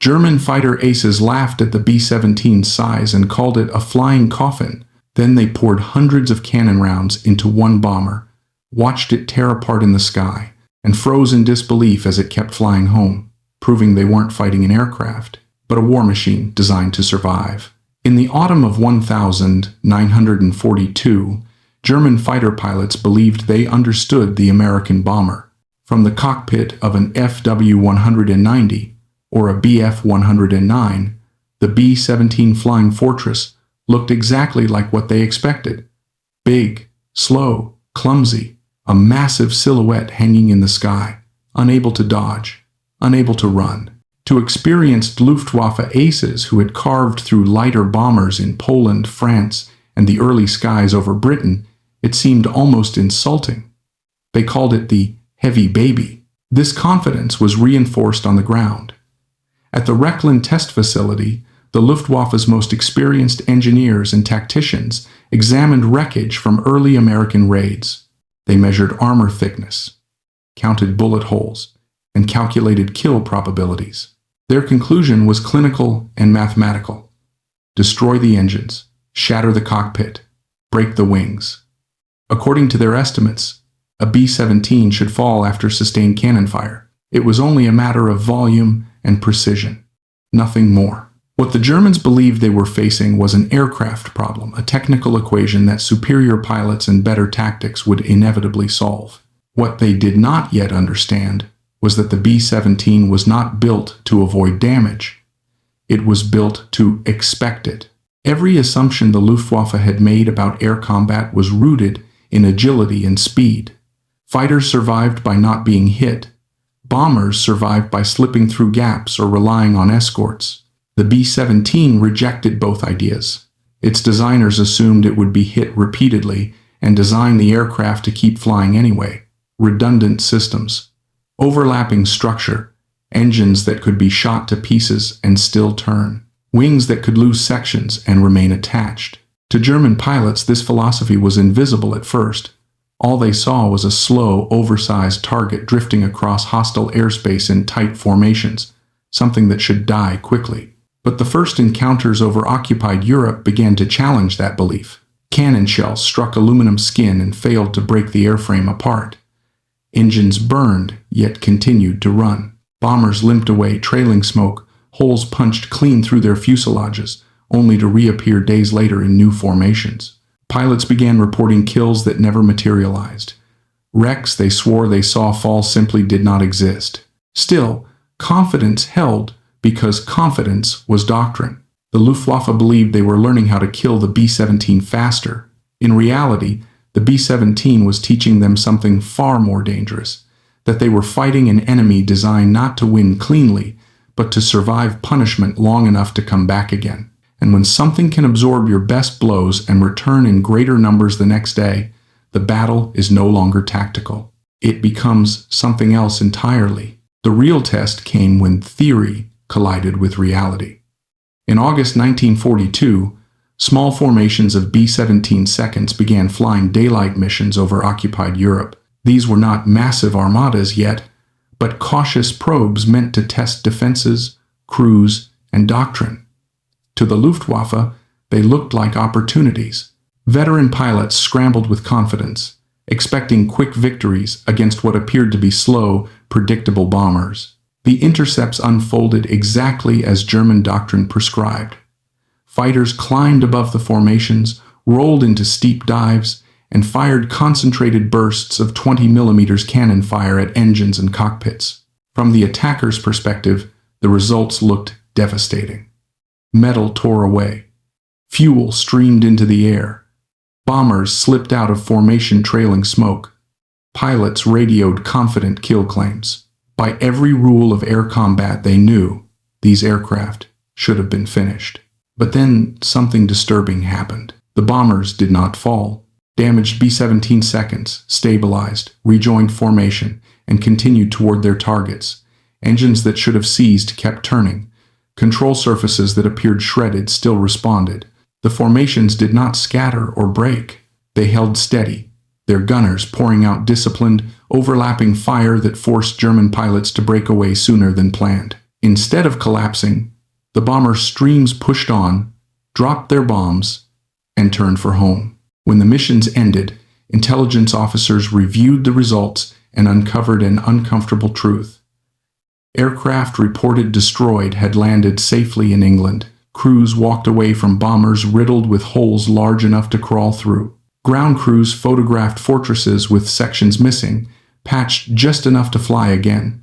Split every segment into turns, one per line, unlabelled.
German fighter aces laughed at the B-17's size and called it a flying coffin. Then they poured hundreds of cannon rounds into one bomber, watched it tear apart in the sky, and froze in disbelief as it kept flying home, proving they weren't fighting an aircraft, but a war machine designed to survive. In the autumn of 1942, German fighter pilots believed they understood the American bomber. From the cockpit of an FW-190 or a BF-109, the B-17 Flying Fortress looked exactly like what they expected. Big, slow, clumsy, a massive silhouette hanging in the sky, unable to dodge, unable to run. To experienced Luftwaffe aces who had carved through lighter bombers in Poland, France, and the early skies over Britain, it seemed almost insulting. They called it the heavy baby. This confidence was reinforced on the ground. At the Rechlin test facility, the Luftwaffe's most experienced engineers and tacticians examined wreckage from early American raids. They measured armor thickness, counted bullet holes, and calculated kill probabilities. Their conclusion was clinical and mathematical. Destroy the engines, shatter the cockpit, break the wings. According to their estimates, a B-17 should fall after sustained cannon fire. It was only a matter of volume and precision, nothing more. What the Germans believed they were facing was an aircraft problem, a technical equation that superior pilots and better tactics would inevitably solve. What they did not yet understand was that the B-17 was not built to avoid damage. It was built to expect it. Every assumption the Luftwaffe had made about air combat was rooted in agility and speed. Fighters survived by not being hit. Bombers survived by slipping through gaps or relying on escorts. The B-17 rejected both ideas. Its designers assumed it would be hit repeatedly and designed the aircraft to keep flying anyway. Redundant systems, overlapping structure, engines that could be shot to pieces and still turn, wings that could lose sections and remain attached. To German pilots, this philosophy was invisible at first. All they saw was a slow, oversized target drifting across hostile airspace in tight formations, something that should die quickly. But the first encounters over occupied Europe began to challenge that belief. Cannon shells struck aluminum skin and failed to break the airframe apart. Engines burned, yet continued to run. Bombers limped away, trailing smoke, holes punched clean through their fuselages, only to reappear days later in new formations. Pilots began reporting kills that never materialized. Wrecks they swore they saw fall simply did not exist. Still, confidence held because confidence was doctrine. The Luftwaffe believed they were learning how to kill the B-17 faster. In reality, the B-17 was teaching them something far more dangerous, that they were fighting an enemy designed not to win cleanly, but to survive punishment long enough to come back again. And when something can absorb your best blows and return in greater numbers the next day, the battle is no longer tactical. It becomes something else entirely. The real test came when theory collided with reality. In August 1942, small formations of B-17 seconds began flying daylight missions over occupied Europe. These were not massive armadas yet, but cautious probes meant to test defenses, crews, and doctrine. To the Luftwaffe, they looked like opportunities. Veteran pilots scrambled with confidence, expecting quick victories against what appeared to be slow, predictable bombers. The intercepts unfolded exactly as German doctrine prescribed. Fighters climbed above the formations, rolled into steep dives, and fired concentrated bursts of 20mm cannon fire at engines and cockpits. From the attacker's perspective, the results looked devastating. Metal tore away. Fuel streamed into the air. Bombers slipped out of formation trailing smoke. Pilots radioed confident kill claims. By every rule of air combat they knew, these aircraft should have been finished. But then something disturbing happened. The bombers did not fall. Damaged B-17 seconds stabilized, rejoined formation, and continued toward their targets. Engines that should have seized kept turning. Control surfaces that appeared shredded still responded. The formations did not scatter or break. They held steady, their gunners pouring out disciplined, overlapping fire that forced German pilots to break away sooner than planned. Instead of collapsing, the bomber streams pushed on, dropped their bombs, and turned for home. When the missions ended, intelligence officers reviewed the results and uncovered an uncomfortable truth. Aircraft reported destroyed had landed safely in England. Crews walked away from bombers riddled with holes large enough to crawl through. Ground crews photographed fortresses with sections missing, patched just enough to fly again.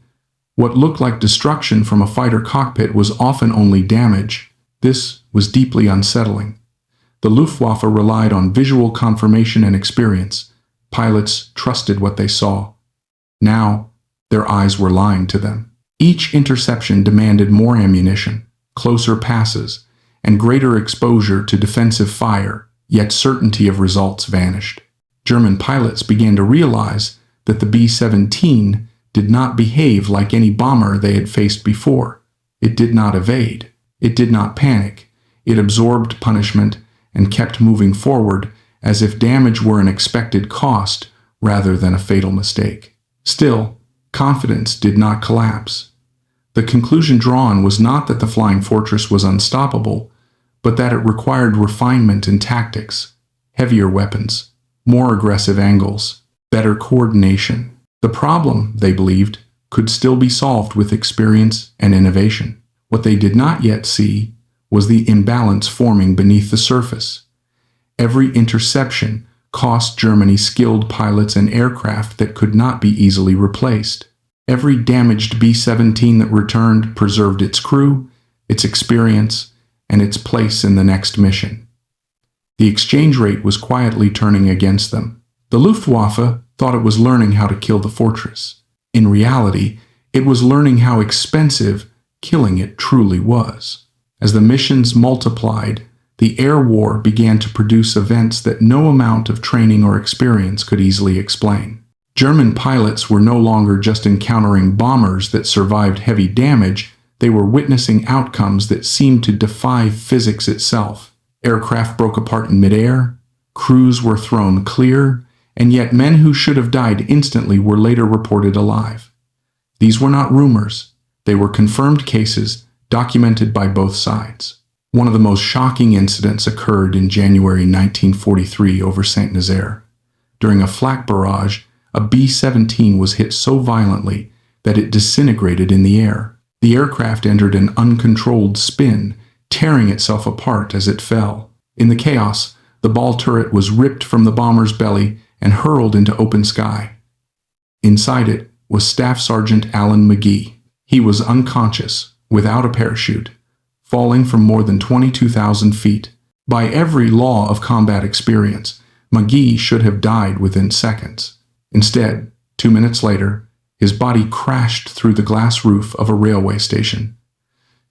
What looked like destruction from a fighter cockpit was often only damage. This was deeply unsettling. The Luftwaffe relied on visual confirmation and experience. Pilots trusted what they saw. Now, their eyes were lying to them. Each interception demanded more ammunition, closer passes, and greater exposure to defensive fire, yet certainty of results vanished. German pilots began to realize that the B-17 did not behave like any bomber they had faced before. It did not evade. It did not panic. It absorbed punishment and kept moving forward as if damage were an expected cost rather than a fatal mistake. Still, confidence did not collapse. The conclusion drawn was not that the flying fortress was unstoppable, but that it required refinement in tactics, heavier weapons, more aggressive angles, better coordination. The problem, they believed, could still be solved with experience and innovation. What they did not yet see was the imbalance forming beneath the surface. Every interception cost Germany skilled pilots and aircraft that could not be easily replaced. Every damaged B-17 that returned preserved its crew, its experience, and its place in the next mission. The exchange rate was quietly turning against them. The Luftwaffe thought it was learning how to kill the fortress. In reality, it was learning how expensive killing it truly was. As the missions multiplied, the air war began to produce events that no amount of training or experience could easily explain. German pilots were no longer just encountering bombers that survived heavy damage, they were witnessing outcomes that seemed to defy physics itself. Aircraft broke apart in midair, crews were thrown clear, and yet men who should have died instantly were later reported alive. These were not rumors, they were confirmed cases documented by both sides. One of the most shocking incidents occurred in January 1943 over Saint-Nazaire. During a flak barrage, a B-17 was hit so violently that it disintegrated in the air. The aircraft entered an uncontrolled spin, tearing itself apart as it fell. In the chaos, the ball turret was ripped from the bomber's belly and hurled into open sky. Inside it was Staff Sergeant Alan McGee. He was unconscious, without a parachute, falling from more than 22,000 feet. By every law of combat experience, McGee should have died within seconds. Instead, 2 minutes later, his body crashed through the glass roof of a railway station.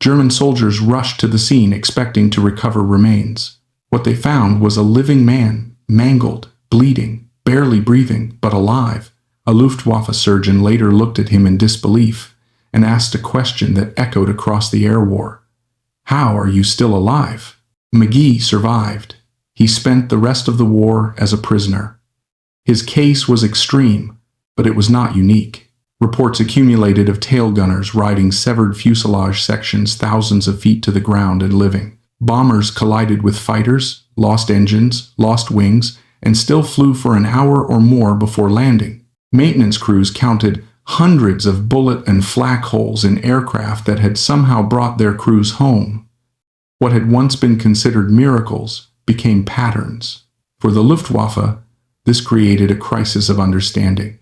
German soldiers rushed to the scene expecting to recover remains. What they found was a living man, mangled, bleeding, barely breathing, but alive. A Luftwaffe surgeon later looked at him in disbelief and asked a question that echoed across the air war. "How are you still alive?" McGee survived. He spent the rest of the war as a prisoner. His case was extreme, but it was not unique. Reports accumulated of tail gunners riding severed fuselage sections thousands of feet to the ground and living. Bombers collided with fighters, lost engines, lost wings, and still flew for an hour or more before landing. Maintenance crews counted hundreds of bullet and flak holes in aircraft that had somehow brought their crews home. What had once been considered miracles became patterns. For the Luftwaffe, this created a crisis of understanding.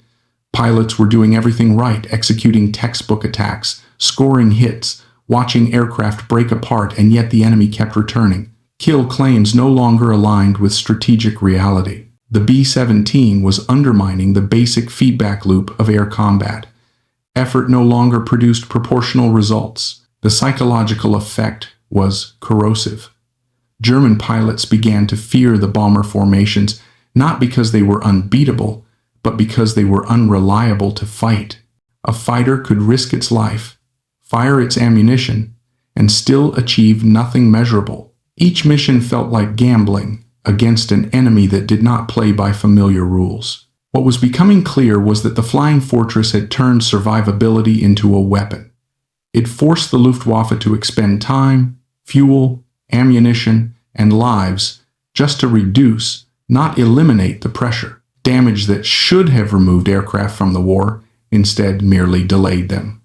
Pilots were doing everything right, executing textbook attacks, scoring hits, watching aircraft break apart, and yet the enemy kept returning. Kill claims no longer aligned with strategic reality. The B-17 was undermining the basic feedback loop of air combat. Effort no longer produced proportional results. The psychological effect was corrosive. German pilots began to fear the bomber formations, not because they were unbeatable, but because they were unreliable to fight. A fighter could risk its life, fire its ammunition, and still achieve nothing measurable. Each mission felt like gambling against an enemy that did not play by familiar rules. What was becoming clear was that the flying fortress had turned survivability into a weapon. It forced the Luftwaffe to expend time, fuel, ammunition, and lives just to reduce, not eliminate, the pressure. Damage that should have removed aircraft from the war instead merely delayed them.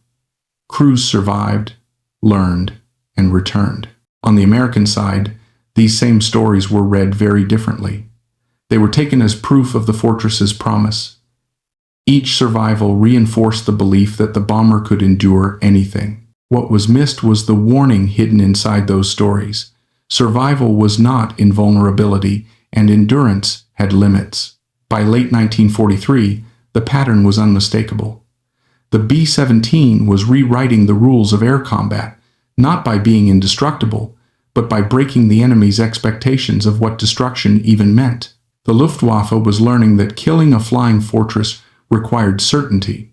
Crews survived, learned, and returned. On the American side, these same stories were read very differently. They were taken as proof of the fortress's promise. Each survival reinforced the belief that the bomber could endure anything. What was missed was the warning hidden inside those stories. Survival was not invulnerability, and endurance had limits. By late 1943, the pattern was unmistakable. The B-17 was rewriting the rules of air combat, not by being indestructible, but by breaking the enemy's expectations of what destruction even meant. The Luftwaffe was learning that killing a flying fortress required certainty,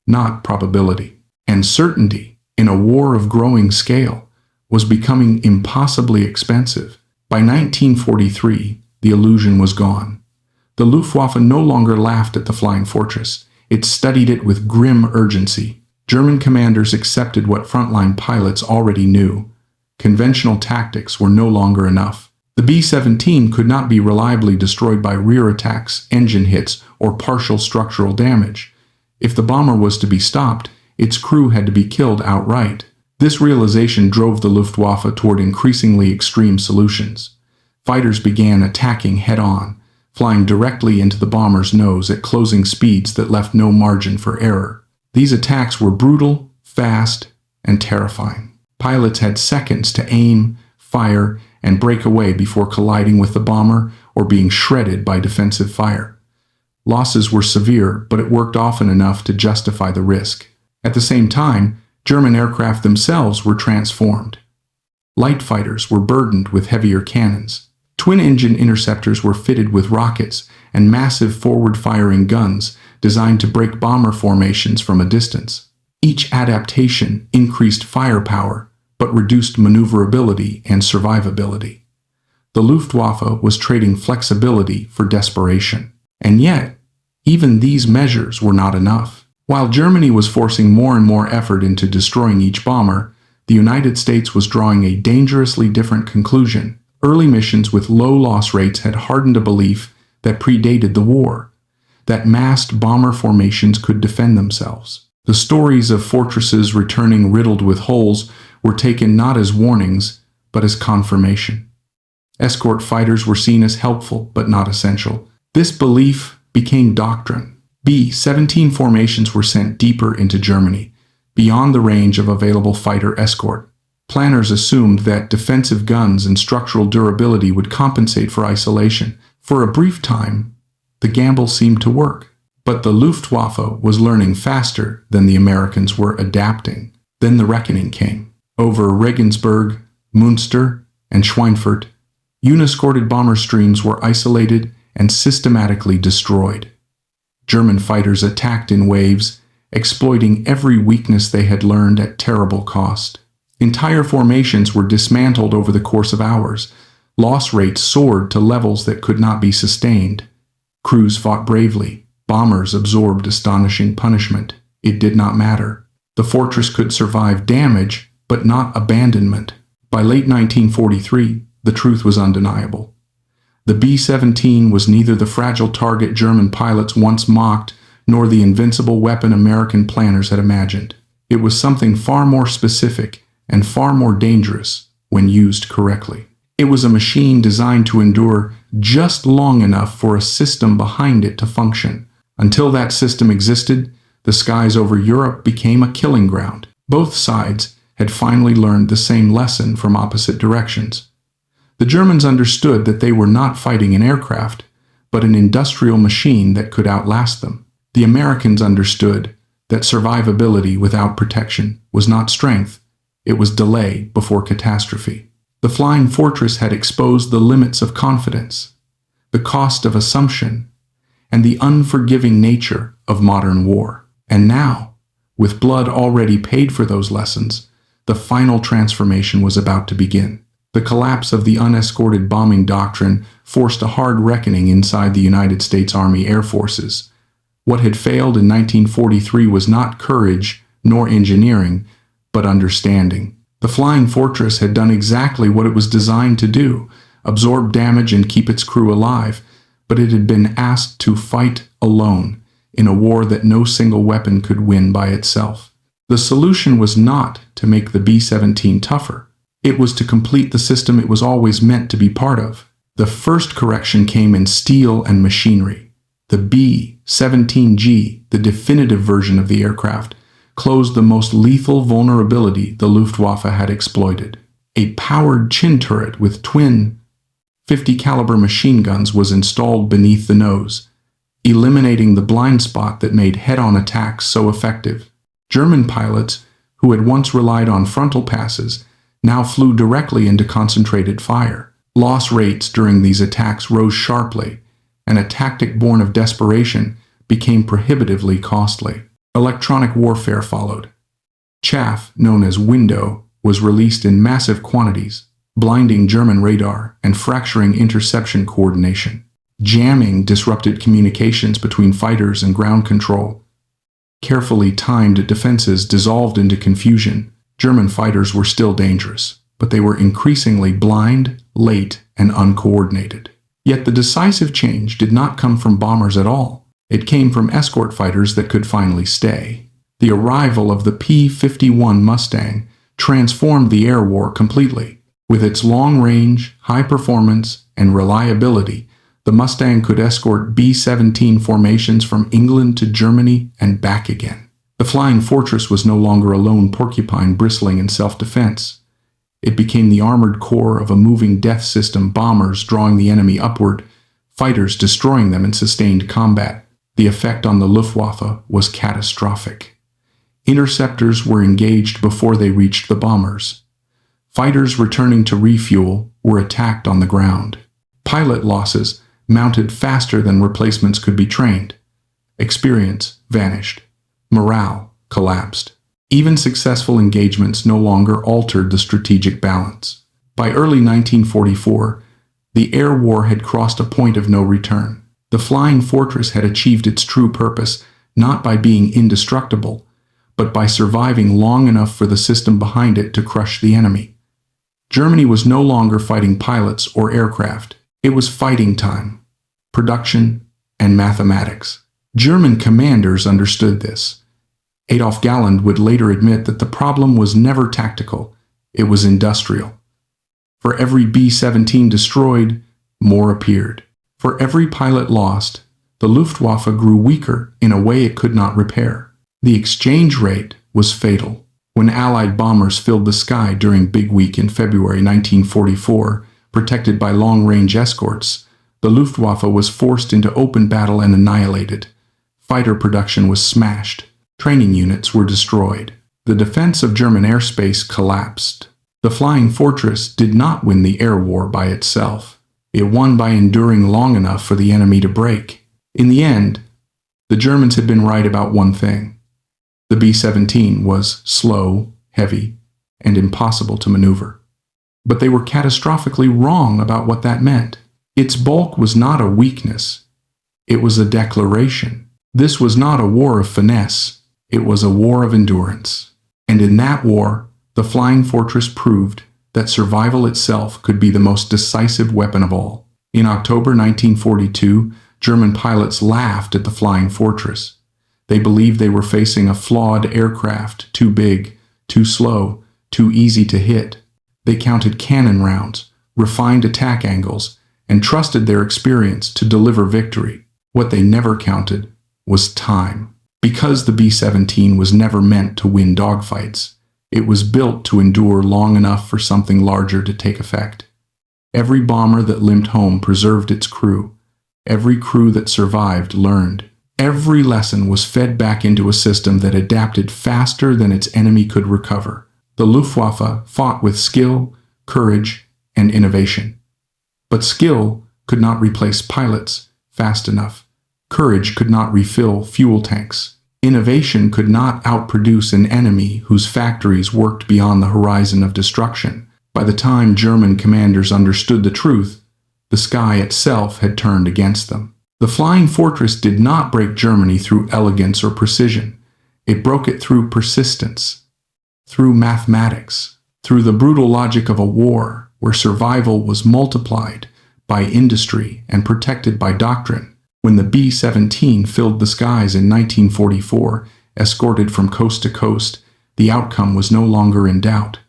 not probability. And certainty, in a war of growing scale, was becoming impossibly expensive. By 1943, the illusion was gone. The Luftwaffe no longer laughed at the flying fortress. It studied it with grim urgency. German commanders accepted what frontline pilots already knew. Conventional tactics were no longer enough. The B-17 could not be reliably destroyed by rear attacks, engine hits, or partial structural damage. If the bomber was to be stopped, its crew had to be killed outright. This realization drove the Luftwaffe toward increasingly extreme solutions. Fighters began attacking head-on, flying directly into the bomber's nose at closing speeds that left no margin for error. These attacks were brutal, fast, and terrifying. Pilots had seconds to aim, fire, and break away before colliding with the bomber or being shredded by defensive fire. Losses were severe, but it worked often enough to justify the risk. At the same time, German aircraft themselves were transformed. Light fighters were burdened with heavier cannons. Twin-engine interceptors were fitted with rockets and massive forward-firing guns designed to break bomber formations from a distance. Each adaptation increased firepower, but reduced maneuverability and survivability. The Luftwaffe was trading flexibility for desperation. And yet, even these measures were not enough. While Germany was forcing more and more effort into destroying each bomber, the United States was drawing a dangerously different conclusion. Early missions with low loss rates had hardened a belief that predated the war, that massed bomber formations could defend themselves. The stories of fortresses returning riddled with holes were taken not as warnings, but as confirmation. Escort fighters were seen as helpful, but not essential. This belief became doctrine. B-17 formations were sent deeper into Germany, beyond the range of available fighter escort. Planners assumed that defensive guns and structural durability would compensate for isolation. For a brief time, the gamble seemed to work. But the Luftwaffe was learning faster than the Americans were adapting. Then the reckoning came. Over Regensburg, Münster, and Schweinfurt, unescorted bomber streams were isolated and systematically destroyed. German fighters attacked in waves, exploiting every weakness they had learned at terrible cost. Entire formations were dismantled over the course of hours. Loss rates soared to levels that could not be sustained. Crews fought bravely. Bombers absorbed astonishing punishment. It did not matter. The fortress could survive damage, but not abandonment. By late 1943, the truth was undeniable. The B-17 was neither the fragile target German pilots once mocked, nor the invincible weapon American planners had imagined. It was something far more specific and far more dangerous when used correctly. It was a machine designed to endure just long enough for a system behind it to function. Until that system existed, the skies over Europe became a killing ground. Both sides had finally learned the same lesson from opposite directions. The Germans understood that they were not fighting an aircraft, but an industrial machine that could outlast them. The Americans understood that survivability without protection was not strength, it was delay before catastrophe. The flying fortress had exposed the limits of confidence, the cost of assumption, and the unforgiving nature of modern war. And now, with blood already paid for those lessons, the final transformation was about to begin. The collapse of the unescorted bombing doctrine forced a hard reckoning inside the United States Army Air Forces. What had failed in 1943 was not courage nor engineering, but understanding. The Flying Fortress had done exactly what it was designed to do, absorb damage and keep its crew alive, but it had been asked to fight alone in a war that no single weapon could win by itself. The solution was not to make the B-17 tougher. It was to complete the system it was always meant to be part of. The first correction came in steel and machinery. The B-17G, the definitive version of the aircraft, closed the most lethal vulnerability the Luftwaffe had exploited. A powered chin turret with twin 50 caliber machine guns was installed beneath the nose, eliminating the blind spot that made head-on attacks so effective. German pilots, who had once relied on frontal passes, now flew directly into concentrated fire. Loss rates during these attacks rose sharply, and a tactic born of desperation became prohibitively costly. Electronic warfare followed. Chaff, known as window, was released in massive quantities, blinding German radar and fracturing interception coordination. Jamming disrupted communications between fighters and ground control. Carefully timed defenses dissolved into confusion. German fighters were still dangerous, but they were increasingly blind, late, and uncoordinated. Yet the decisive change did not come from bombers at all. It came from escort fighters that could finally stay. The arrival of the P-51 Mustang transformed the air war completely. With its long range, high performance, and reliability, the Mustang could escort B-17 formations from England to Germany and back again. The Flying Fortress was no longer a lone porcupine bristling in self-defense. It became the armored core of a moving death system, bombers drawing the enemy upward, fighters destroying them in sustained combat. The effect on the Luftwaffe was catastrophic. Interceptors were engaged before they reached the bombers. Fighters returning to refuel were attacked on the ground. Pilot losses mounted faster than replacements could be trained. Experience vanished. Morale collapsed. Even successful engagements no longer altered the strategic balance. By early 1944, the air war had crossed a point of no return. The Flying Fortress had achieved its true purpose not by being indestructible, but by surviving long enough for the system behind it to crush the enemy. Germany was no longer fighting pilots or aircraft. It was fighting time, production, and mathematics. German commanders understood this. Adolf Galland would later admit that the problem was never tactical, it was industrial. For every B-17 destroyed, more appeared. For every pilot lost, the Luftwaffe grew weaker in a way it could not repair. The exchange rate was fatal. When Allied bombers filled the sky during Big Week in February 1944, protected by long-range escorts, the Luftwaffe was forced into open battle and annihilated. Fighter production was smashed. Training units were destroyed. The defense of German airspace collapsed. The Flying Fortress did not win the air war by itself. It won by enduring long enough for the enemy to break. In the end, the Germans had been right about one thing. The B-17 was slow, heavy, and impossible to maneuver. But they were catastrophically wrong about what that meant. Its bulk was not a weakness. It was a declaration. This was not a war of finesse. It was a war of endurance. And in that war, the Flying Fortress proved that survival itself could be the most decisive weapon of all. In October 1942, German pilots laughed at the Flying Fortress. They believed they were facing a flawed aircraft, too big, too slow, too easy to hit. They counted cannon rounds, refined attack angles, and trusted their experience to deliver victory. What they never counted was time. Because the B-17 was never meant to win dogfights, it was built to endure long enough for something larger to take effect. Every bomber that limped home preserved its crew. Every crew that survived learned. Every lesson was fed back into a system that adapted faster than its enemy could recover. The Luftwaffe fought with skill, courage, and innovation. But skill could not replace pilots fast enough. Courage could not refill fuel tanks. Innovation could not outproduce an enemy whose factories worked beyond the horizon of destruction. By the time German commanders understood the truth, the sky itself had turned against them. The Flying Fortress did not break Germany through elegance or precision. It broke it through persistence. through mathematics, through the brutal logic of a war where survival was multiplied by industry and protected by doctrine. When the B-17 filled the skies in 1944, escorted from coast to coast, the outcome was no longer in doubt.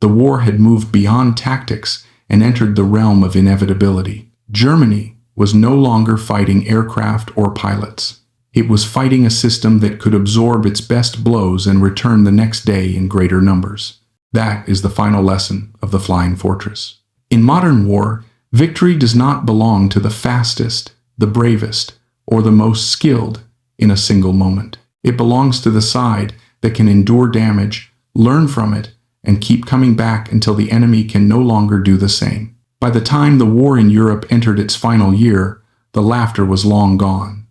The war had moved beyond tactics and entered the realm of inevitability. Germany was no longer fighting aircraft or pilots. It was fighting a system that could absorb its best blows and return the next day in greater numbers. That is the final lesson of the Flying Fortress. In modern war, victory does not belong to the fastest, the bravest, or the most skilled in a single moment. It belongs to the side that can endure damage, learn from it, and keep coming back until the enemy can no longer do the same. By the time the war in Europe entered its final year, the laughter was long gone.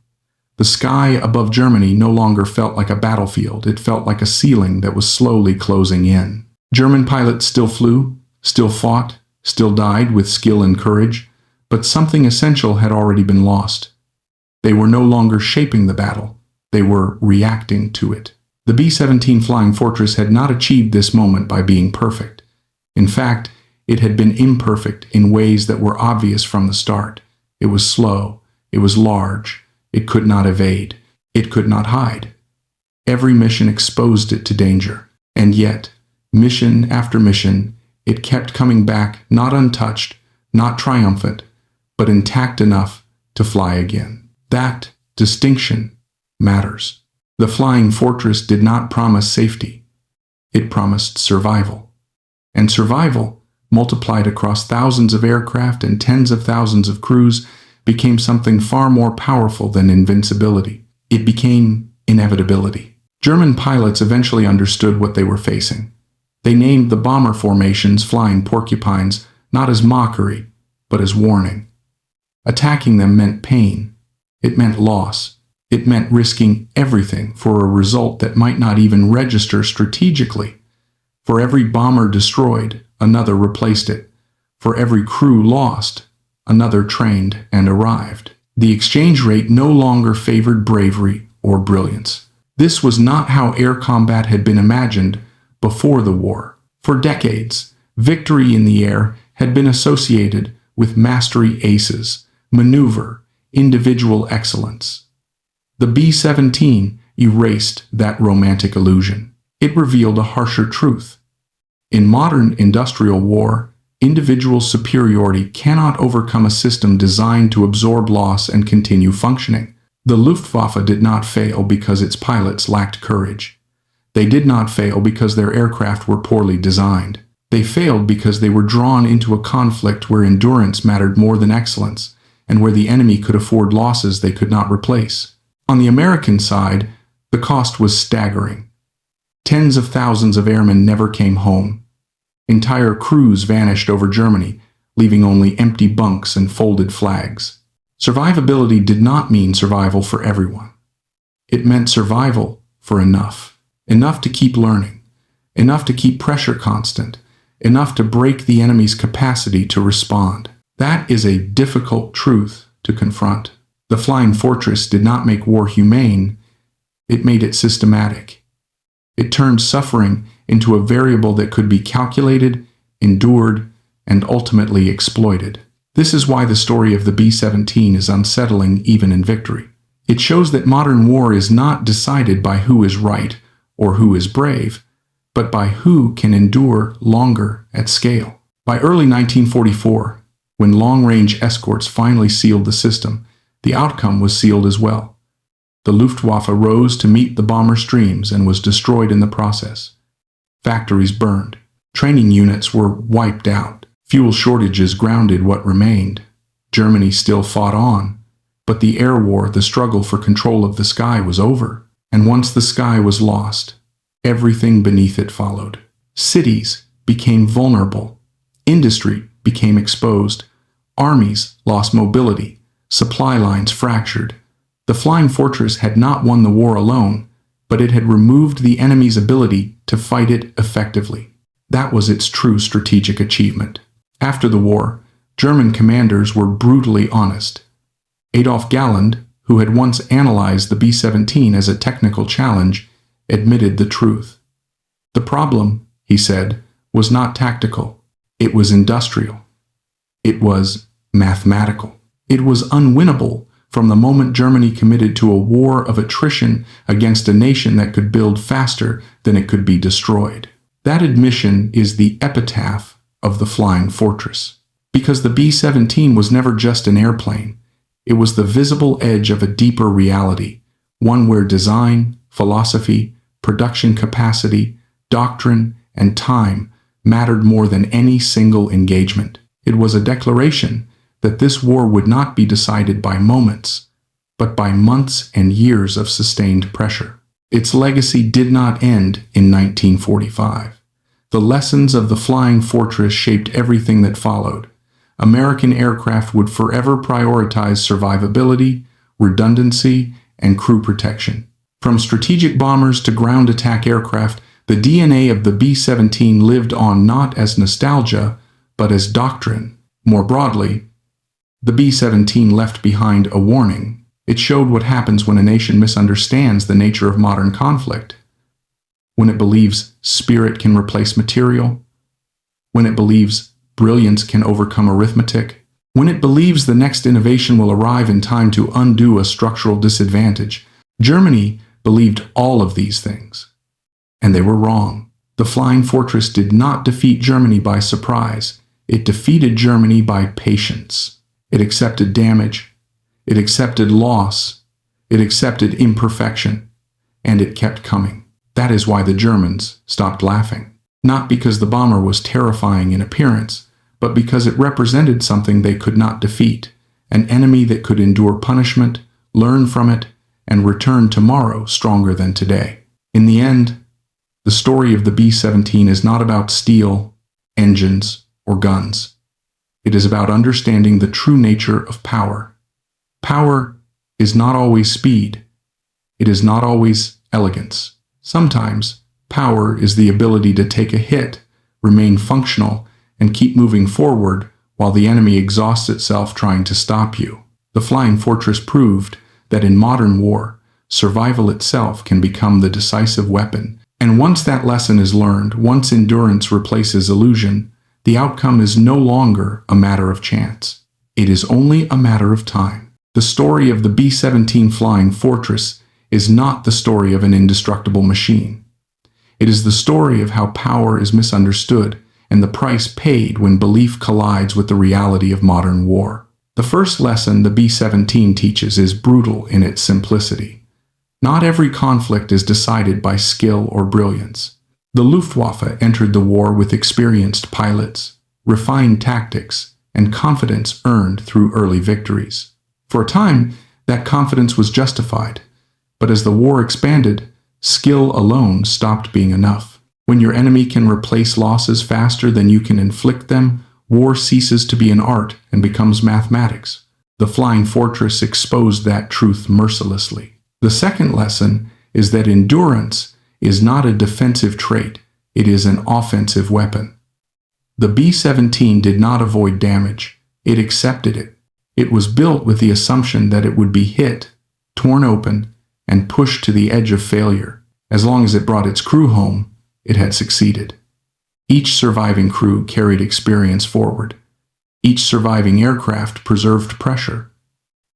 The sky above Germany no longer felt like a battlefield. It felt like a ceiling that was slowly closing in. German pilots still flew, still fought, still died with skill and courage, but something essential had already been lost. They were no longer shaping the battle. They were reacting to it. The B-17 Flying Fortress had not achieved this moment by being perfect. In fact, it had been imperfect in ways that were obvious from the start. It was slow. It was large. It could not evade. It could not hide. Every mission exposed it to danger. And yet, mission after mission, it kept coming back, not untouched, not triumphant, but intact enough to fly again. That distinction matters. The Flying Fortress did not promise safety. It promised survival. And survival, multiplied across thousands of aircraft and tens of thousands of crews, became something far more powerful than invincibility. It became inevitability. German pilots eventually understood what they were facing. They named the bomber formations flying porcupines not as mockery, but as warning. Attacking them meant pain. It meant loss. It meant risking everything for a result that might not even register strategically. For every bomber destroyed, another replaced it. For every crew lost, another trained and arrived. The exchange rate no longer favored bravery or brilliance. This was not how air combat had been imagined before the war. For decades, victory in the air had been associated with mastery aces, maneuver, individual excellence. The B-17 erased that romantic illusion. It revealed a harsher truth. In modern industrial war, individual superiority cannot overcome a system designed to absorb loss and continue functioning. The Luftwaffe did not fail because its pilots lacked courage. They did not fail because their aircraft were poorly designed. They failed because they were drawn into a conflict where endurance mattered more than excellence, and where the enemy could afford losses they could not replace. On the American side, the cost was staggering. Tens of thousands of airmen never came home. Entire crews vanished over Germany, leaving only empty bunks and folded flags. Survivability did not mean survival for everyone. It meant survival for enough. Enough to keep learning. Enough to keep pressure constant. Enough to break the enemy's capacity to respond. That is a difficult truth to confront. The Flying Fortress did not make war humane. It made it systematic. It turned suffering into a variable that could be calculated, endured, and ultimately exploited. This is why the story of the B-17 is unsettling even in victory. It shows that modern war is not decided by who is right or who is brave, but by who can endure longer at scale. By early 1944, when long-range escorts finally sealed the system, the outcome was sealed as well. The Luftwaffe rose to meet the bomber streams and was destroyed in the process. Factories burned. Training units were wiped out. Fuel shortages grounded what remained. Germany still fought on, but the air war, the struggle for control of the sky, was over. And once the sky was lost, everything beneath it followed. Cities became vulnerable. Industry became exposed. Armies lost mobility. Supply lines fractured. The Flying Fortress had not won the war alone, but it had removed the enemy's ability to fight it effectively. That was its true strategic achievement. After the war, German commanders were brutally honest. Adolf Galland, who had once analyzed the B-17 as a technical challenge, admitted the truth. The problem, he said, was not tactical. It was industrial. It was mathematical. It was unwinnable from the moment Germany committed to a war of attrition against a nation that could build faster than it could be destroyed. That admission is the epitaph of the Flying Fortress. Because the B-17 was never just an airplane. It was the visible edge of a deeper reality, one where design, philosophy, production capacity, doctrine, and time mattered more than any single engagement. It was a declaration that this war would not be decided by moments, but by months and years of sustained pressure. Its legacy did not end in 1945. The lessons of the Flying Fortress shaped everything that followed. American aircraft would forever prioritize survivability, redundancy, and crew protection. From strategic bombers to ground attack aircraft, the DNA of the B-17 lived on not as nostalgia, but as doctrine. More broadly, the B-17 left behind a warning. It showed what happens when a nation misunderstands the nature of modern conflict. When it believes spirit can replace material. When it believes brilliance can overcome arithmetic. When it believes the next innovation will arrive in time to undo a structural disadvantage. Germany believed all of these things. And they were wrong. The Flying Fortress did not defeat Germany by surprise. It defeated Germany by patience. It accepted damage. It accepted loss. It accepted imperfection. And it kept coming. That is why the Germans stopped laughing. Not because the bomber was terrifying in appearance, but because it represented something they could not defeat, an enemy that could endure punishment, learn from it, and return tomorrow stronger than today. In the end, the story of the B-17 is not about steel, engines, or guns. It is about understanding the true nature of power. Power is not always speed. It is not always elegance. Sometimes, power is the ability to take a hit, remain functional, and keep moving forward while the enemy exhausts itself trying to stop you. The Flying Fortress proved that in modern war, survival itself can become the decisive weapon. And once that lesson is learned, once endurance replaces illusion, the outcome is no longer a matter of chance. It is only a matter of time. The story of the B-17 Flying Fortress is not the story of an indestructible machine. It is the story of how power is misunderstood and the price paid when belief collides with the reality of modern war. The first lesson the B-17 teaches is brutal in its simplicity. Not every conflict is decided by skill or brilliance. The Luftwaffe entered the war with experienced pilots, refined tactics, and confidence earned through early victories. For a time, that confidence was justified, but as the war expanded, skill alone stopped being enough. When your enemy can replace losses faster than you can inflict them, war ceases to be an art and becomes mathematics. The Flying Fortress exposed that truth mercilessly. The second lesson is that endurance is not a defensive trait, it is an offensive weapon. The B-17 did not avoid damage, it accepted it. It was built with the assumption that it would be hit, torn open, and pushed to the edge of failure. As long as it brought its crew home, it had succeeded. Each surviving crew carried experience forward. Each surviving aircraft preserved pressure.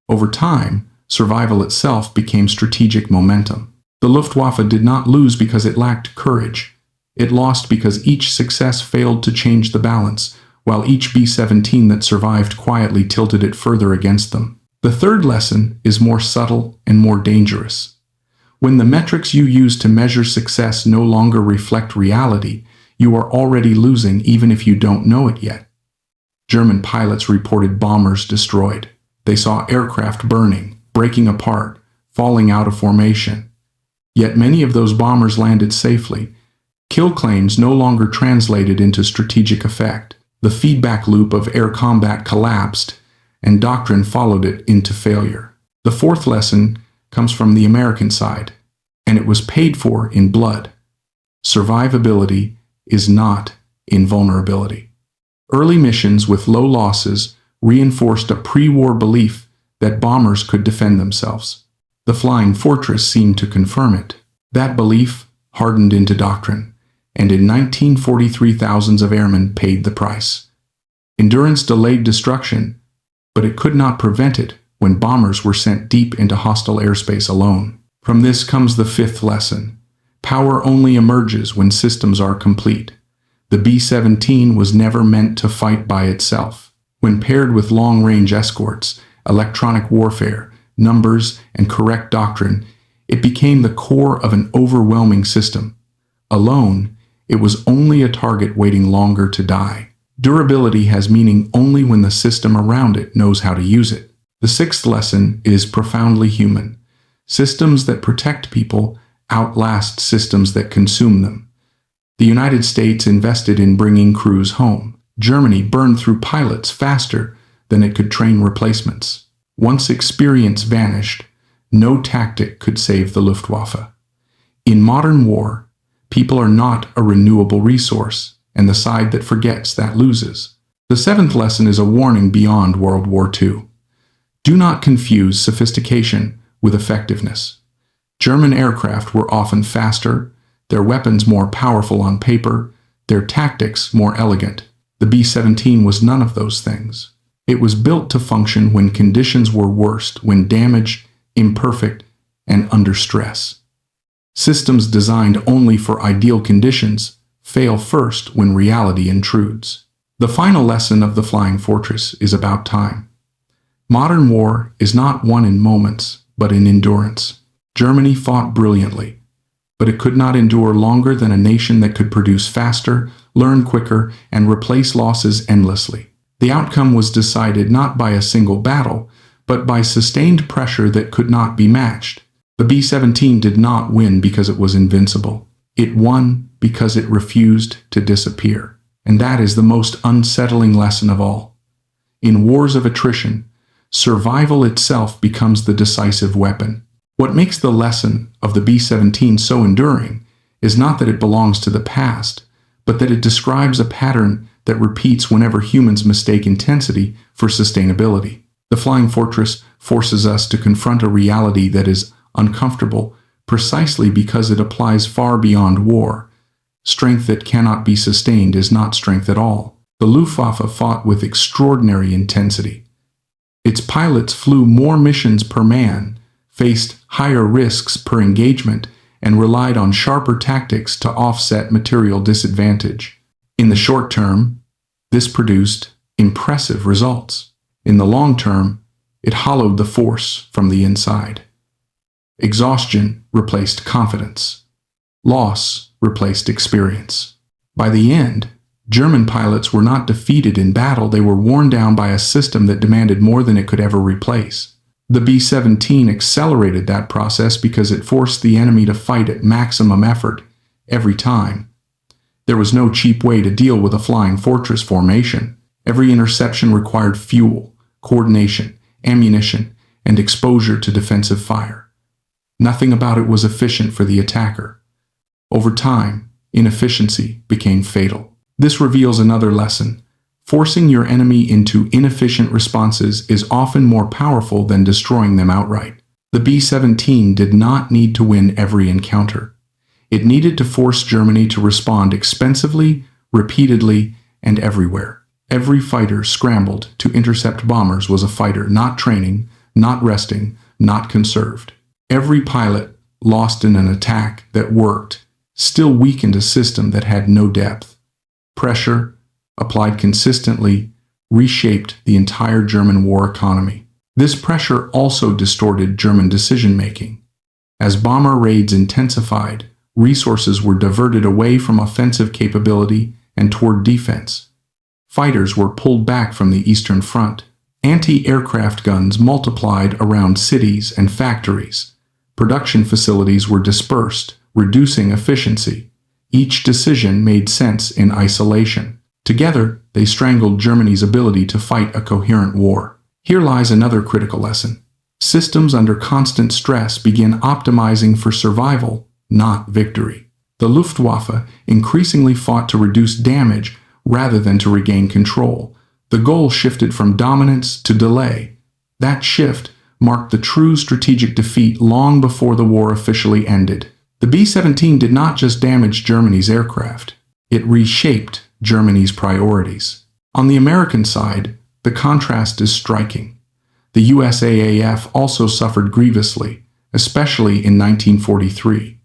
Over time, survival itself became strategic momentum. The Luftwaffe did not lose because it lacked courage. It lost because each success failed to change the balance, while each B-17 that survived quietly tilted it further against them. The third lesson is more subtle and more dangerous. When the metrics you use to measure success no longer reflect reality, you are already losing even if you don't know it yet. German pilots reported bombers destroyed. They saw aircraft burning, breaking apart, falling out of formation. Yet many of those bombers landed safely. Kill claims no longer translated into strategic effect. The feedback loop of air combat collapsed, and doctrine followed it into failure. The fourth lesson comes from the American side, and it was paid for in blood. Survivability is not invulnerability. Early missions with low losses reinforced a pre-war belief that bombers could defend themselves. The Flying Fortress seemed to confirm it. That belief hardened into doctrine. and in 1943 thousands of airmen paid the price. Endurance delayed destruction, but it could not prevent it when bombers were sent deep into hostile airspace alone. From this comes the fifth lesson. Power only emerges when systems are complete. The B-17 was never meant to fight by itself. When paired with long-range escorts, electronic warfare, numbers, and correct doctrine, it became the core of an overwhelming system. Alone, it was only a target waiting longer to die. Durability has meaning only when the system around it knows how to use it. The sixth lesson is profoundly human. Systems that protect people outlast systems that consume them. The United States invested in bringing crews home. Germany burned through pilots faster than it could train replacements. Once experience vanished, no tactic could save the Luftwaffe. In modern war, people are not a renewable resource, and the side that forgets that loses. The seventh lesson is a warning beyond World War II. Do not confuse sophistication with effectiveness. German aircraft were often faster, their weapons more powerful on paper, their tactics more elegant. The B-17 was none of those things. It was built to function when conditions were worst, when damaged, imperfect, and under stress. Systems designed only for ideal conditions fail first when reality intrudes. The final lesson of the Flying Fortress is about time. Modern war is not won in moments, but in endurance. Germany fought brilliantly, but it could not endure longer than a nation that could produce faster, learn quicker, and replace losses endlessly. The outcome was decided not by a single battle, but by sustained pressure that could not be matched. The B-17 did not win because it was invincible. It won because it refused to disappear. And that is the most unsettling lesson of all. In wars of attrition, survival itself becomes the decisive weapon. What makes the lesson of the B-17 so enduring is not that it belongs to the past, but that it describes a pattern that repeats whenever humans mistake intensity for sustainability. The Flying Fortress forces us to confront a reality that is uncomfortable precisely because it applies far beyond war. Strength that cannot be sustained is not strength at all. The Luftwaffe fought with extraordinary intensity. Its pilots flew more missions per man, faced higher risks per engagement, and relied on sharper tactics to offset material disadvantage. In the short term, this produced impressive results. In the long term, it hollowed the force from the inside. Exhaustion replaced confidence. Loss replaced experience. By the end, German pilots were not defeated in battle, they were worn down by a system that demanded more than it could ever replace. The B-17 accelerated that process because it forced the enemy to fight at maximum effort every time. There was no cheap way to deal with a flying fortress formation. Every interception required fuel, coordination, ammunition, and exposure to defensive fire. Nothing about it was efficient for the attacker. Over time, inefficiency became fatal. This reveals another lesson. Forcing your enemy into inefficient responses is often more powerful than destroying them outright. The B-17 did not need to win every encounter. It needed to force Germany to respond expensively, repeatedly, and everywhere. Every fighter scrambled to intercept bombers was a fighter, not training, not resting, not conserved. Every pilot lost in an attack that worked still weakened a system that had no depth. Pressure, applied consistently, reshaped the entire German war economy. This pressure also distorted German decision-making. As bomber raids intensified, resources were diverted away from offensive capability and toward defense. Fighters were pulled back from the Eastern Front. Anti-aircraft guns multiplied around cities and factories. Production facilities were dispersed, reducing efficiency. Each decision made sense in isolation. Together, they strangled Germany's ability to fight a coherent war. Here lies another critical lesson. Systems under constant stress begin optimizing for survival, not victory. The Luftwaffe increasingly fought to reduce damage rather than to regain control. The goal shifted from dominance to delay. That shift marked the true strategic defeat long before the war officially ended. The B-17 did not just damage Germany's aircraft, it reshaped Germany's priorities. On the American side, the contrast is striking. The USAAF also suffered grievously, especially in 1943.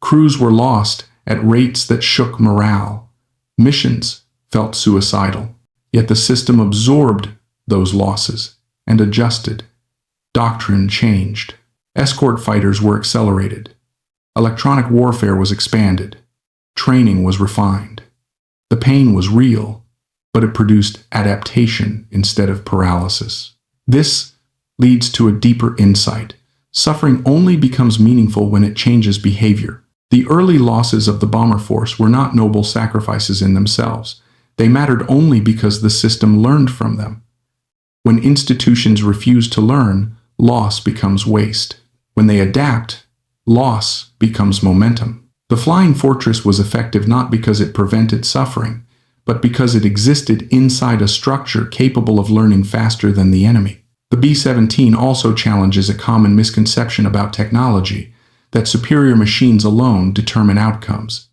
Crews were lost at rates that shook morale. Missions felt suicidal. Yet the system absorbed those losses and adjusted. Doctrine changed. Escort fighters were accelerated. Electronic warfare was expanded. Training was refined. The pain was real, but it produced adaptation instead of paralysis. This leads to a deeper insight. Suffering only becomes meaningful when it changes behavior. The early losses of the bomber force were not noble sacrifices in themselves. They mattered only because the system learned from them. When institutions refuse to learn, loss becomes waste. When they adapt, loss becomes momentum. The Flying Fortress was effective not because it prevented suffering, but because it existed inside a structure capable of learning faster than the enemy. The B-17 also challenges a common misconception about technology, that superior machines alone determine outcomes.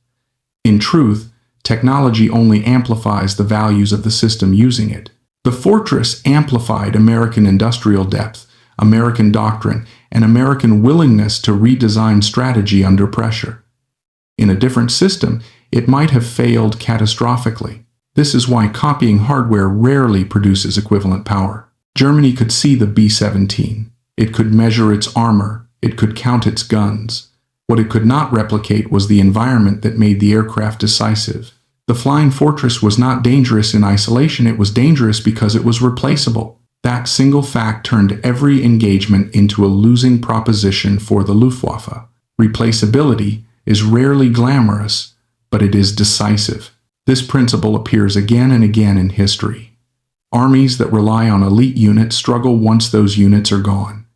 In truth, technology only amplifies the values of the system using it. The Fortress amplified American industrial depth, American doctrine, and American willingness to redesign strategy under pressure. In a different system, it might have failed catastrophically. This is why copying hardware rarely produces equivalent power. Germany could see the B-17. It could measure its armor. It could count its guns. What it could not replicate was the environment that made the aircraft decisive. The Flying Fortress was not dangerous in isolation. It was dangerous because it was replaceable. That single fact turned every engagement into a losing proposition for the Luftwaffe. Replaceability is rarely glamorous, but it is decisive. This principle appears again and again in history. Armies that rely on elite units struggle once those units are gone.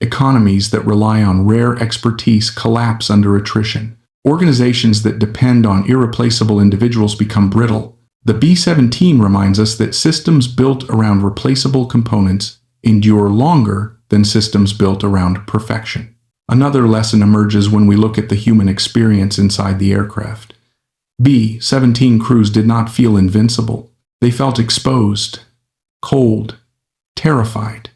Economies that rely on rare expertise collapse under attrition. Organizations that depend on irreplaceable individuals become brittle. The B-17 reminds us that systems built around replaceable components endure longer than systems built around perfection. Another lesson emerges when we look at the human experience inside the aircraft. B-17 crews did not feel invincible. They felt exposed, cold, terrified,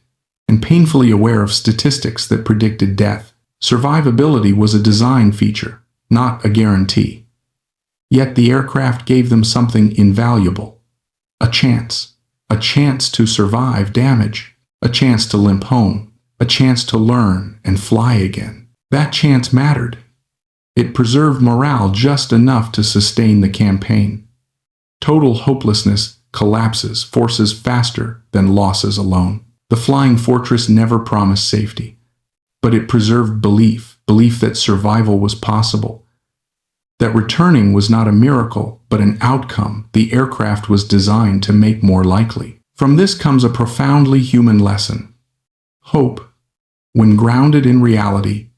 and painfully aware of statistics that predicted death. Survivability was a design feature, not a guarantee. Yet the aircraft gave them something invaluable. A chance to survive damage, a chance to limp home, a chance to learn and fly again. That chance mattered. It preserved morale just enough to sustain the campaign. Total hopelessness collapses forces faster than losses alone. The Flying Fortress never promised safety, but it preserved belief that survival was possible, that returning was not a miracle, but an outcome the aircraft was designed to make more likely. From this comes a profoundly human lesson. Hope, when grounded in reality,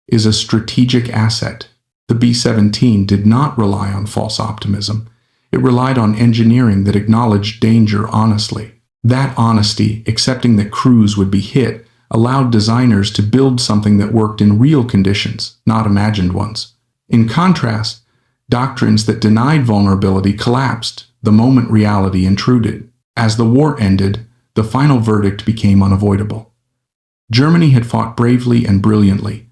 is a strategic asset. The B-17 did not rely on false optimism. It relied on engineering that acknowledged danger honestly. That honesty, accepting that crews would be hit, allowed designers to build something that worked in real conditions, not imagined ones. In contrast, doctrines that denied vulnerability collapsed the moment reality intruded. As the war ended, the final verdict became unavoidable. Germany had fought bravely and brilliantly,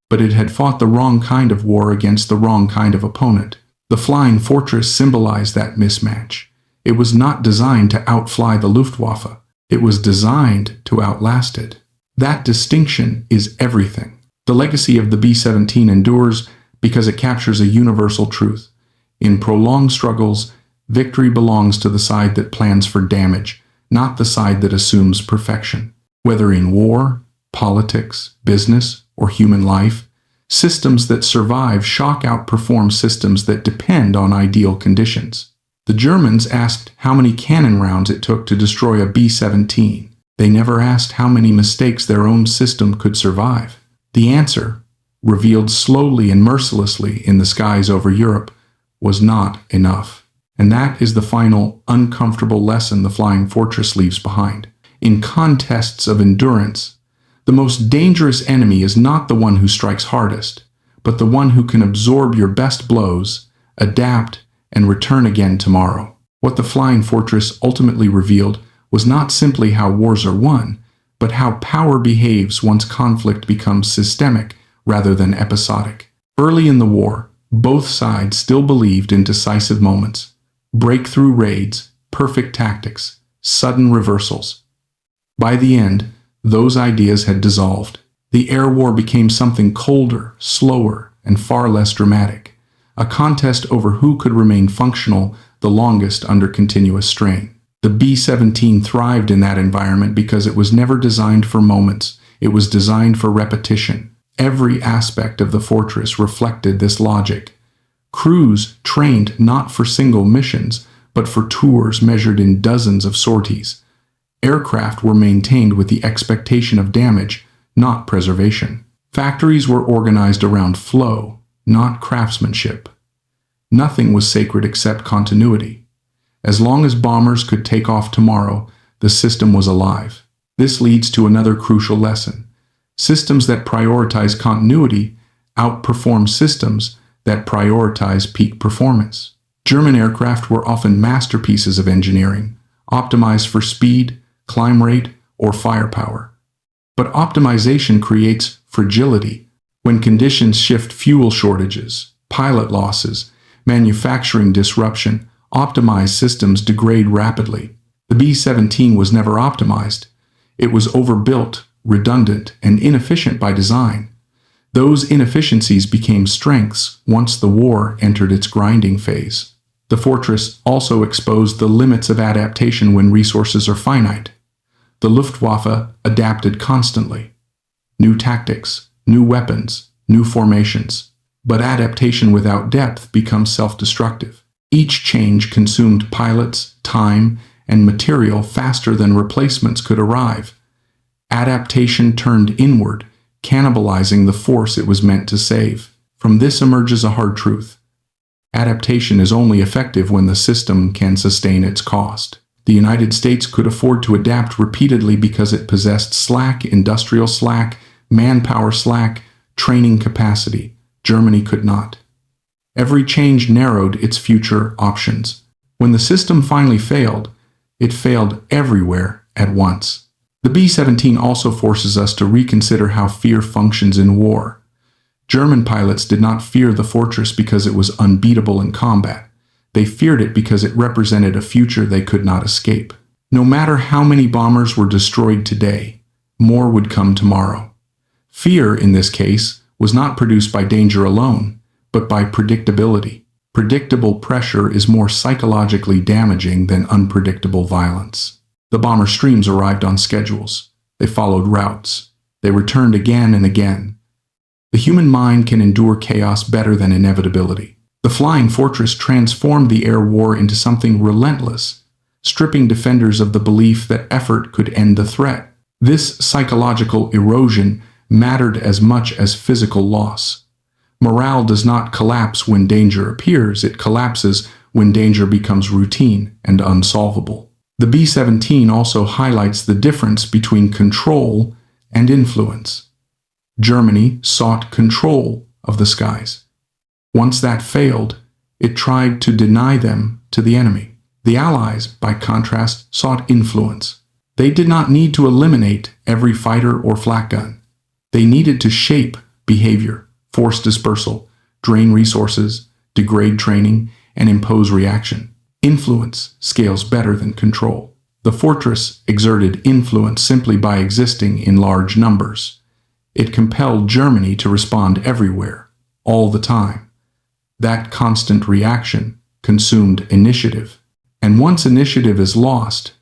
but it had fought the wrong kind of war against the wrong kind of opponent. The Flying Fortress symbolized that mismatch. It was not designed to outfly the Luftwaffe. It was designed to outlast it. That distinction is everything. The legacy of the B-17 endures because it captures a universal truth. In prolonged struggles, victory belongs to the side that plans for damage, not the side that assumes perfection. Whether in war, politics, business, or human life, systems that survive shock outperform systems that depend on ideal conditions. The Germans asked how many cannon rounds it took to destroy a B-17. They never asked how many mistakes their own system could survive. The answer, revealed slowly and mercilessly in the skies over Europe, was not enough. And that is the final, uncomfortable lesson the Flying Fortress leaves behind. In contests of endurance, the most dangerous enemy is not the one who strikes hardest, but the one who can absorb your best blows, adapt, and return again tomorrow. What the Flying Fortress ultimately revealed was not simply how wars are won, but how power behaves once conflict becomes systemic rather than episodic. Early in the war, both sides still believed in decisive moments, breakthrough raids, perfect tactics, sudden reversals. By the end, those ideas had dissolved. The air war became something colder, slower, and far less dramatic, a contest over who could remain functional the longest under continuous strain. The B-17 thrived in that environment because it was never designed for moments, it was designed for repetition. Every aspect of the fortress reflected this logic. Crews trained not for single missions, but for tours measured in dozens of sorties. Aircraft were maintained with the expectation of damage, not preservation. Factories were organized around flow, not craftsmanship. Nothing was sacred except continuity. As long as bombers could take off tomorrow, the system was alive. This leads to another crucial lesson. Systems that prioritize continuity outperform systems that prioritize peak performance. German aircraft were often masterpieces of engineering, optimized for speed, climb rate, or firepower. But optimization creates fragility. When conditions shift, fuel shortages, pilot losses, manufacturing disruption, optimized systems degrade rapidly. The B-17 was never optimized. It was overbuilt, redundant, and inefficient by design. Those inefficiencies became strengths once the war entered its grinding phase. The fortress also exposed the limits of adaptation when resources are finite. The Luftwaffe adapted constantly. New tactics, new weapons, new formations. But adaptation without depth becomes self-destructive. Each change consumed pilots, time, and material faster than replacements could arrive. Adaptation turned inward, cannibalizing the force it was meant to save. From this emerges a hard truth. Adaptation is only effective when the system can sustain its cost. The United States could afford to adapt repeatedly because it possessed slack, industrial slack, manpower slack, training capacity. Germany could not. Every change narrowed its future options. When the system finally failed, it failed everywhere at once. The B-17 also forces us to reconsider how fear functions in war. German pilots did not fear the fortress because it was unbeatable in combat. They feared it because it represented a future they could not escape. No matter how many bombers were destroyed today, more would come tomorrow. Fear, in this case, was not produced by danger alone, but by predictability. Predictable pressure is more psychologically damaging than unpredictable violence. The bomber streams arrived on schedules. They followed routes. They returned again and again. The human mind can endure chaos better than inevitability. The Flying Fortress transformed the air war into something relentless, stripping defenders of the belief that effort could end the threat. This psychological erosion mattered as much as physical loss. Morale does not collapse when danger appears, it collapses when danger becomes routine and unsolvable. The B-17 also highlights the difference between control and influence. Germany sought control of the skies. Once that failed, it tried to deny them to the enemy. The Allies, by contrast, sought influence. They did not need to eliminate every fighter or flak gun. They needed to shape behavior, force dispersal, drain resources, degrade training, and impose reaction. Influence scales better than control. The fortress exerted influence simply by existing in large numbers. It compelled Germany to respond everywhere, all the time. That constant reaction consumed initiative. And once initiative is lost,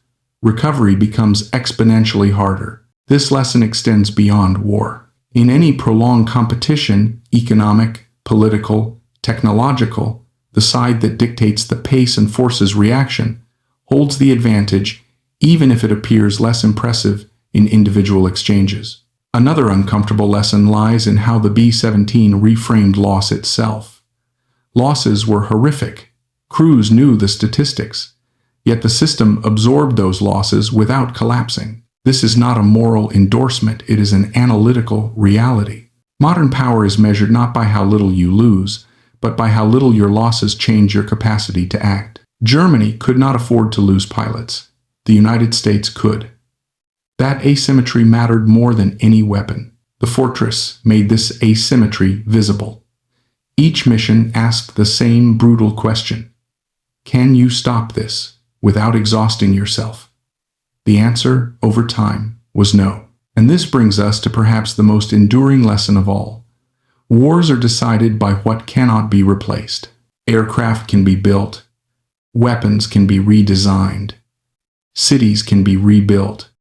recovery becomes exponentially harder. This lesson extends beyond war. In any prolonged competition, economic, political, technological, the side that dictates the pace and forces reaction holds the advantage, even if it appears less impressive in individual exchanges. Another uncomfortable lesson lies in how the B-17 reframed loss itself. Losses were horrific. Crews knew the statistics, yet the system absorbed those losses without collapsing. This is not a moral endorsement, it is an analytical reality. Modern power is measured not by how little you lose, but by how little your losses change your capacity to act. Germany could not afford to lose pilots. The United States could. That asymmetry mattered more than any weapon. The fortress made this asymmetry visible. Each mission asked the same brutal question. Can you stop this without exhausting yourself? The answer, over time, was no. And this brings us to perhaps the most enduring lesson of all. Wars are decided by what cannot be replaced. Aircraft can be built. Weapons can be redesigned. Cities can be rebuilt.